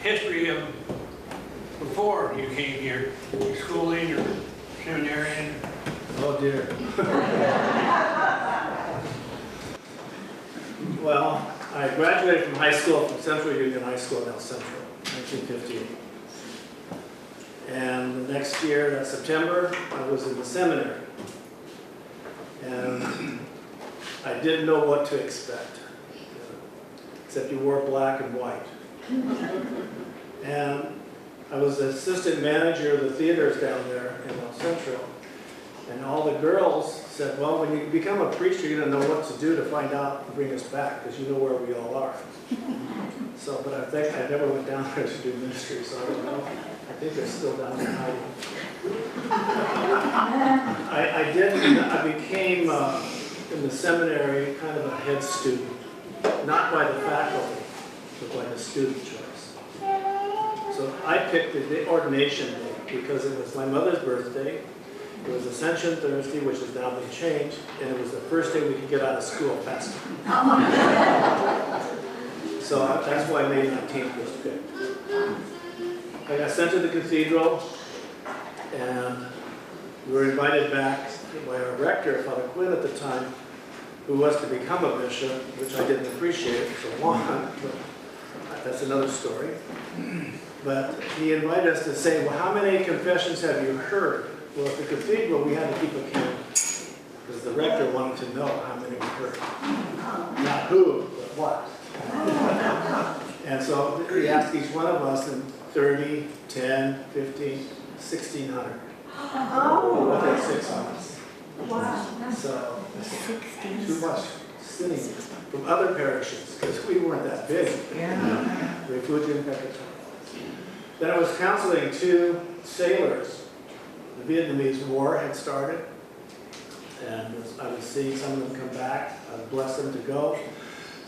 History of before you came here, schooling or seminary? Oh dear. Well, I graduated from high school from Central Union High School in El Centro, 1958. And the next year, that September, I was in the seminary. And I didn't know what to expect, except you wore black and white. And I was the assistant manager of the theaters down there in El Centro. And all the girls said, well, when you become a preacher, you're going to know what to do to find out and bring us back, because you know where we all are. So, but I think I never went down there to do ministry, so I don't know. I think they're still down there hiding. I became, in the seminary, kind of a head student. Not by the faculty, but by the student choice. So I picked the ordination day because it was my mother's birthday. It was Ascension Thursday, which has now been changed, and it was the first day we could get out of school faster. So that's why May 19th was picked. I got sent to the cathedral, and we were invited back by our rector, Father Quinn at the time, who was to become a bishop, which I didn't appreciate for long, but that's another story. But he invited us to say, well, how many confessions have you heard? Well, at the cathedral, we had to keep a count, because the rector wanted to know how many we heard. Not who, but what. And so he asked each one of us in 30, 10, 15, 1,600. Oh. Within 6 months. Wow. So, too much sinning from other parishes, because we weren't that big. Yeah. Refugium Peccator. Then I was counseling 2 sailors. The Vietnamese War had started, and I was seeing some of them come back. I would bless them to go.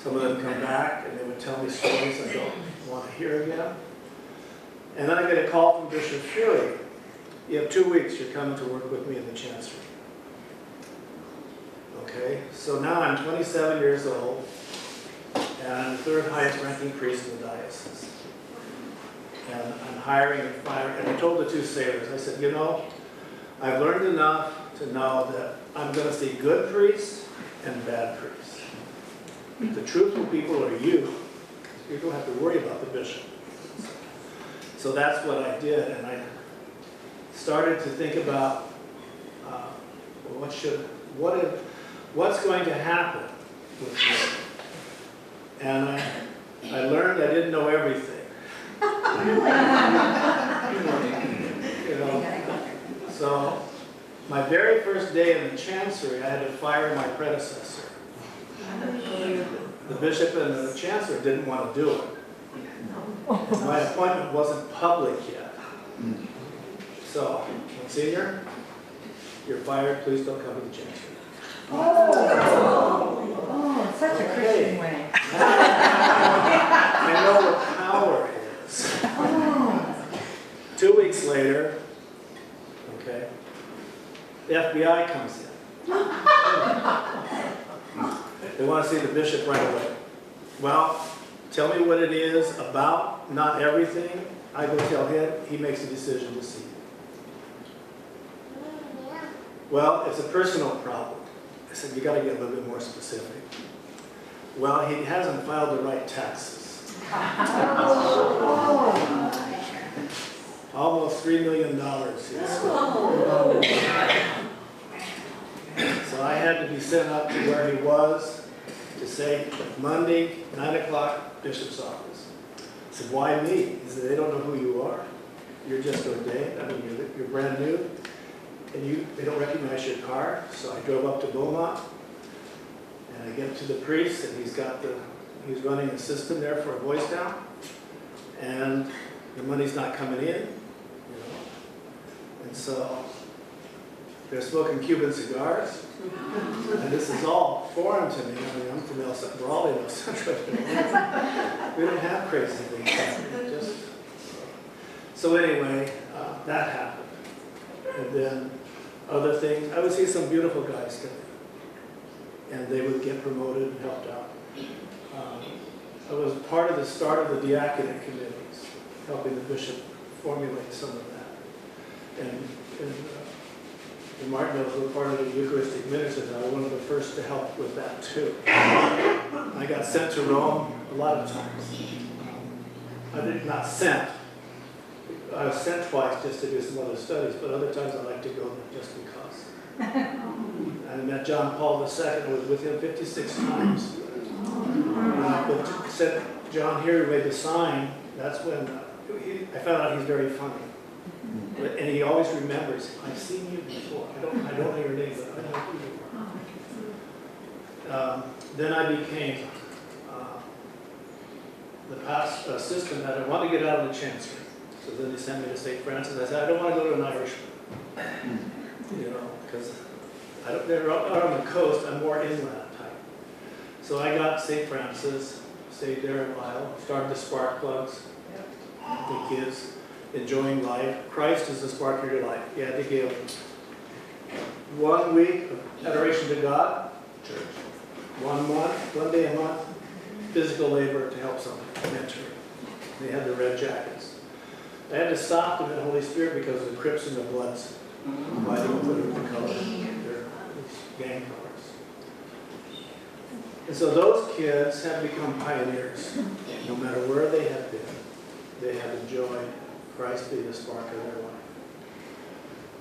Some of them come back, and they would tell me stories I don't want to hear again. And then I get a call from Bishop Fury. You have 2 weeks, you're coming to work with me in the chancery. Okay, so now I'm 27 years old, and I'm the 3rd highest ranking priest in the diocese. And I'm hiring and firing, and I told the 2 sailors, I said, you know, I've learned enough to know that I'm going to see good priests and bad priests. The truthful people are you. You don't have to worry about the bishop. So that's what I did, and I started to think about well, what's going to happen with me. And I learned I didn't know everything. You know, so my very first day in the chancery, I had to fire my predecessor. The bishop and the chancellor didn't want to do it. And my appointment wasn't public yet. So, Monsignor, you're fired. Please don't come to the chancery. Oh, such a Christian way. I know what power is. 2 weeks later, okay, the FBI comes in. They want to see the bishop right away. Well, tell me what it is about, not everything. I go tell him, he makes a decision to see you. Well, it's a personal problem. I said, you got to get a little bit more specific. Well, he hasn't filed the right taxes. Almost $3 million. So I had to be sent up to where he was to say, Monday, 9 o'clock, bishop's office. I said, why me? He said, they don't know who you are. You're just ordained. I mean, you're brand new. And they don't recognize your card. So I drove up to Beaumont, and I get to the priest, and he's running a system there for a voice down, and the money's not coming in, you know. And so they're smoking Cuban cigars, and this is all foreign to me. I mean, I'm from El Centro. We're all in El Centro. We don't have crazy things happening. So anyway, that happened. And then other things, I would see some beautiful guys come in, and they would get promoted and helped out. I was part of the start of the diaconate committees, helping the bishop formulate some of that. And Martin knows we're part of the Eucharistic ministers. I was one of the first to help with that too. I got sent to Rome a lot of times. I did not sent. I was sent twice just to do some other studies, but other times I like to go there just because. I met John Paul II. I was with him 56 times. But sent John here, who made the sign. That's when I found out he's very funny. And he always remembers, I've seen you before. I don't know your name, but I know who you are. Then I became the past assistant. I wanted to get out of the chancery. So then they sent me to St. Francis. I said, I don't want to go to an Irishman. You know, because they're out on the coast. I'm more inland type. So I got St. Francis, stayed there a while, started the spark plugs. The kids enjoying life. Christ is the spark of your life. You had to give 1 week of adoration to God, church. 1 month, 1 day a month, physical labor to help someone, mentoring. They had the red jackets. I had to stop them in the Holy Spirit because of the Crips and the Bloods. Why they put them in color? They're gang colors. And so those kids have become pioneers. No matter where they have been, they have enjoyed Christ being the spark of their life.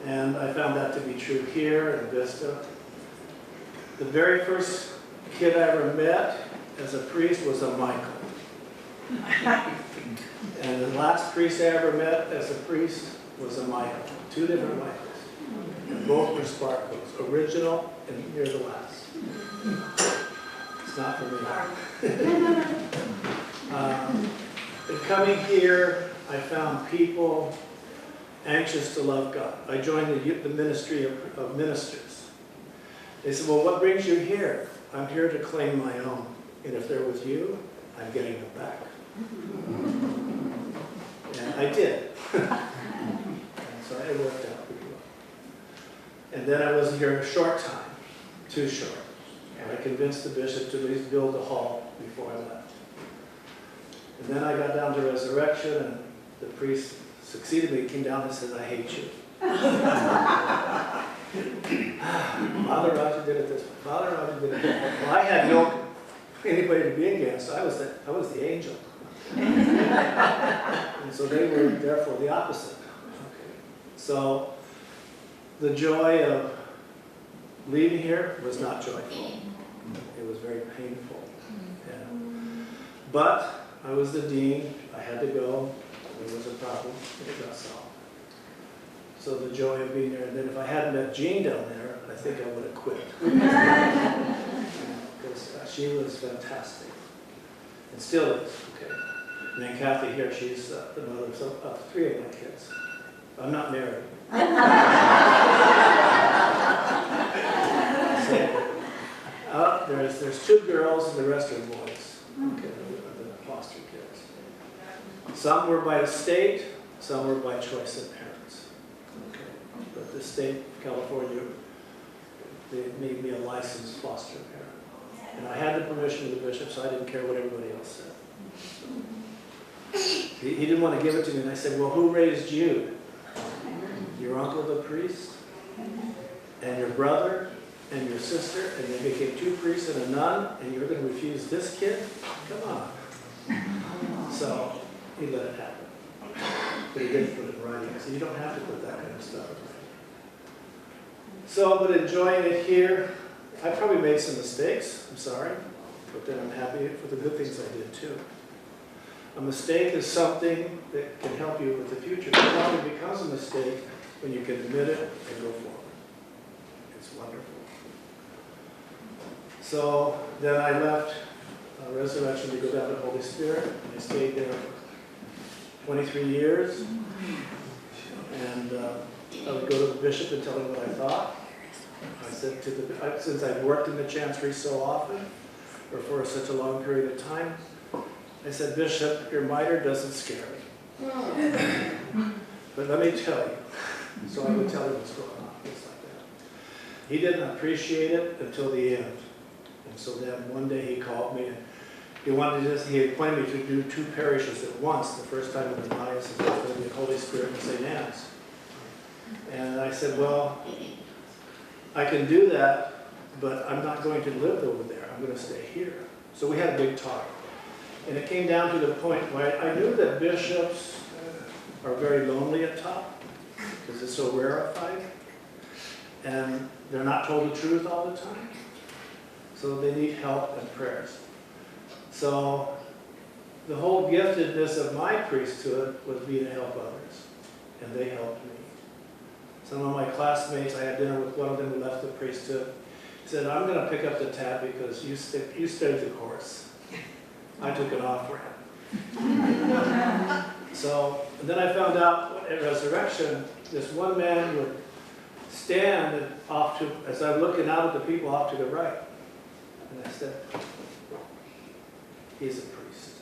And I found that to be true here in Vista. The very first kid I ever met as a priest was a Michael. And the last priest I ever met as a priest was a Michael. 2 different Michaels. And both were sparkles, original and near the last. It's not for me. And coming here, I found people anxious to love God. I joined the ministry of ministers. They said, well, what brings you here? I'm here to claim my own. And if they're with you, I'm getting them back. And I did. And so it worked out pretty well. And then I was here a short time, too short. And I convinced the bishop to at least build a hall before I left. And then I got down to resurrection, and the priest succeeded me. He came down and said, I hate you. Father Roger did it this way. Father Roger did it this way. Well, I had no anybody to be against. I was the angel. And so they were therefore the opposite. Okay. So the joy of leaving here was not joyful. It was very painful. Yeah. But I was the dean. I had to go. There was a problem. It got solved. So the joy of being there. And then if I hadn't met Jean down there, I think I would have quit. Because she was fantastic. And still is. Okay. And then Kathy here, she's the mother of 3 of my kids. I'm not married. So, there's 2 girls and the rest are boys. Okay, the foster kids. Some were by the state, some were by choice of parents. Okay, but the state of California, they made me a licensed foster parent. And I had the permission of the bishop, so I didn't care what everybody else said. He didn't want to give it to me, and I said, well, who raised you? Your uncle the priest? And your brother? And your sister? And they became 2 priests and a nun, and you're going to refuse this kid? Come on. So he let it happen. But he didn't put it in writing. So you don't have to put that kind of stuff in writing. So, but enjoying it here, I probably made some mistakes. I'm sorry. But then I'm happy for the good things I did too. A mistake is something that can help you with the future. It probably becomes a mistake when you can admit it and go forward. It's wonderful. So then I left Resurrection to go down to Holy Spirit. I stayed there for 23 years. And I would go to the bishop and tell him what I thought. I said to the, since I'd worked in the chancery so often, or for such a long period of time, I said, Bishop, your mitre doesn't scare me. But let me tell you. So I would tell him what's going on, things like that. He didn't appreciate it until the end. And so then one day he called me and he appointed me to do 2 parishes at once. The first time in the diocese was going to be Holy Spirit and St. Anne's. And I said, well, I can do that, but I'm not going to live over there. I'm going to stay here. So we had a big talk. And it came down to the point where I knew that bishops are very lonely at top because it's so rarefied. And they're not told the truth all the time. So they need help and prayers. So the whole giftedness of my priesthood was be to help others. And they helped me. Some of my classmates, I had dinner with one of them who left the priesthood, said, I'm going to pick up the tab because you stayed the course. I took it off for him. So then I found out at resurrection, this one man would stand off to, as I'm looking out at the people off to the right. And I said, he's a priest.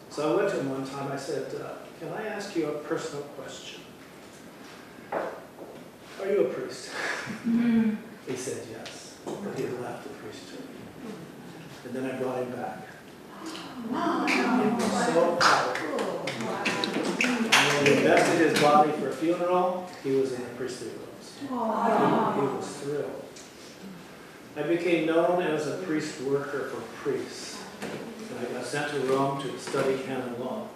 So I went to him one time, I said, can I ask you a personal question? Are you a priest? He said yes, but he had left the priesthood. And then I brought him back. It was so powerful. And when we invested his body for a funeral, he was in the priestly robes. He was thrilled. I became known as a priest worker for priests. And I got sent to Rome to study canon law.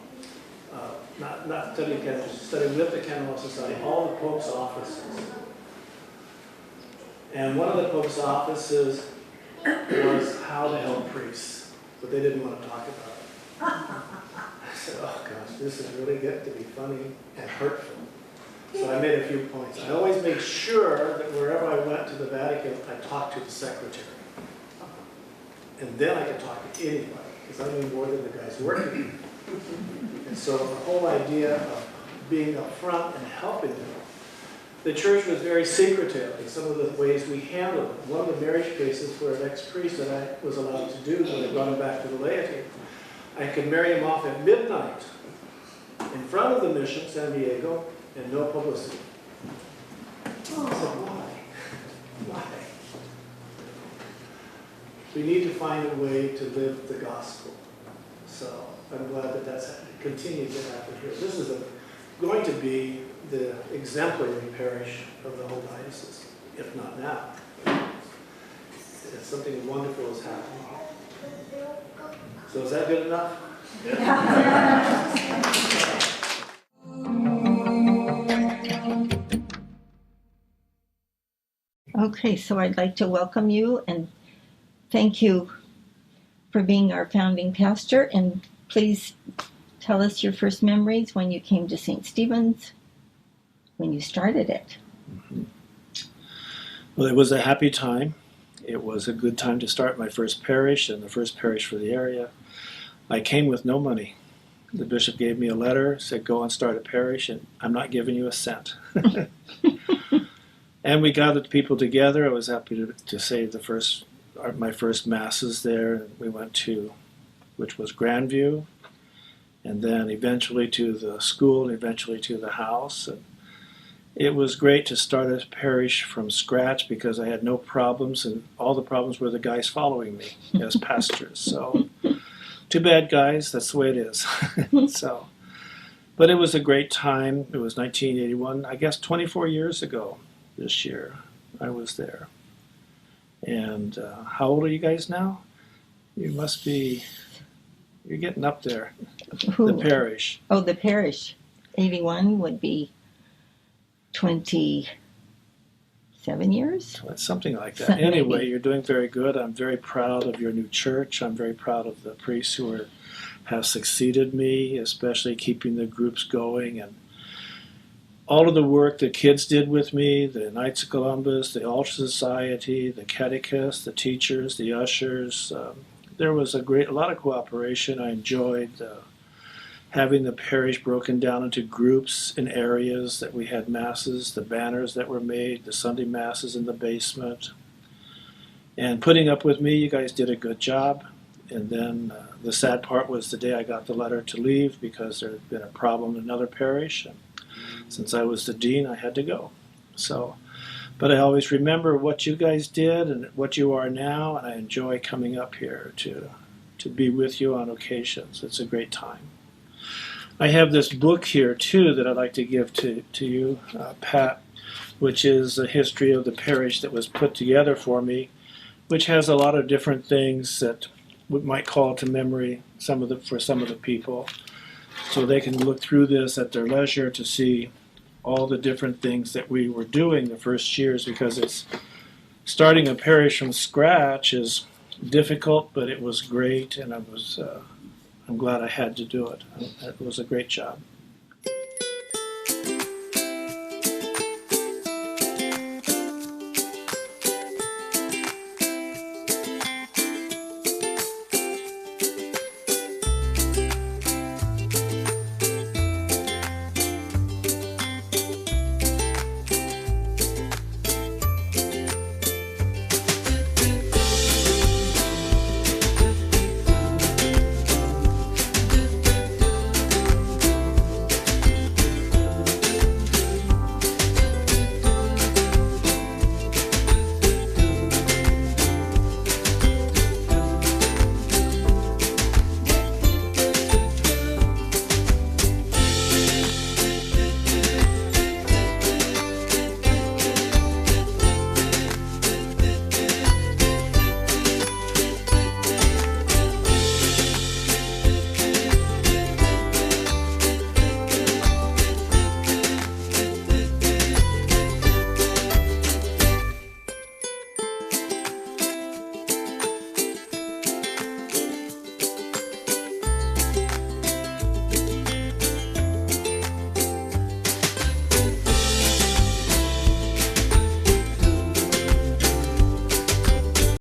Not study canon, study with the Canon Law Society, all the Pope's offices. And one of the Pope's offices was how to help priests, but they didn't want to talk about it. I said, oh gosh, this is really getting to be funny and hurtful. So I made a few points. I always made sure that wherever I went to the Vatican, I talked to the secretary. And then I could talk to anybody, because I knew more than the guys working. And so the whole idea of being up front and helping them. The church was very secretive in some of the ways we handled it. One of the marriage cases for an ex-priest that I was allowed to do when I brought him back to the laity, I could marry him off at midnight in front of the mission, San Diego, and no publicity. I said, why? Why? We need to find a way to live the gospel. So I'm glad that that's continued to happen here. This is going to be the exemplary parish of the whole diocese, if not now. Something wonderful is happening. So is that good enough? Okay, so I'd like to welcome you and thank you for being our founding pastor. And please tell us your first memories when you came to St. Stephen's, when you started it. Well, it was a happy time. It was a good time to start my first parish and the first parish for the area. I came with no money. The bishop gave me a letter, said go and start a parish, and I'm not giving you a cent. And we gathered people together. I was happy to say my first masses there. We went to, which was Grandview, and then eventually to the school, and eventually to the house. And it was great to start a parish from scratch because I had no problems, and all the problems were the guys following me as pastors. So, too bad, guys. That's the way it is. So, but it was a great time. It was 1981, I guess 24 years ago this year I was there. And how old are you guys now? You must be, you're getting up there. Who? The parish. Oh, the parish. 81 would be 27 years? Something like that. Something Anyway, maybe. you're doing very good. I'm very proud of your new church. I'm very proud of the priests who have succeeded me, especially keeping the groups going. And all of the work the kids did with me, the Knights of Columbus, the Altar Society, the catechists, the teachers, the ushers, there was a lot of cooperation. I enjoyed having the parish broken down into groups in areas that we had masses, the banners that were made, the Sunday masses in the basement. And putting up with me, you guys did a good job. And then the sad part was the day I got the letter to leave because there had been a problem in another parish. And since I was the dean, I had to go. So, but I always remember what you guys did and what you are now, and I enjoy coming up here to to be with you on occasions. It's a great time. I have this book here, too, that I'd like to give to you, Pat, which is a history of the parish that was put together for me, which has a lot of different things that we might call to memory for some of the people. So they can look through this at their leisure to see all the different things that we were doing the first years, because it's starting a parish from scratch is difficult, but it was great, and I'm glad I had to do it. It was a great job.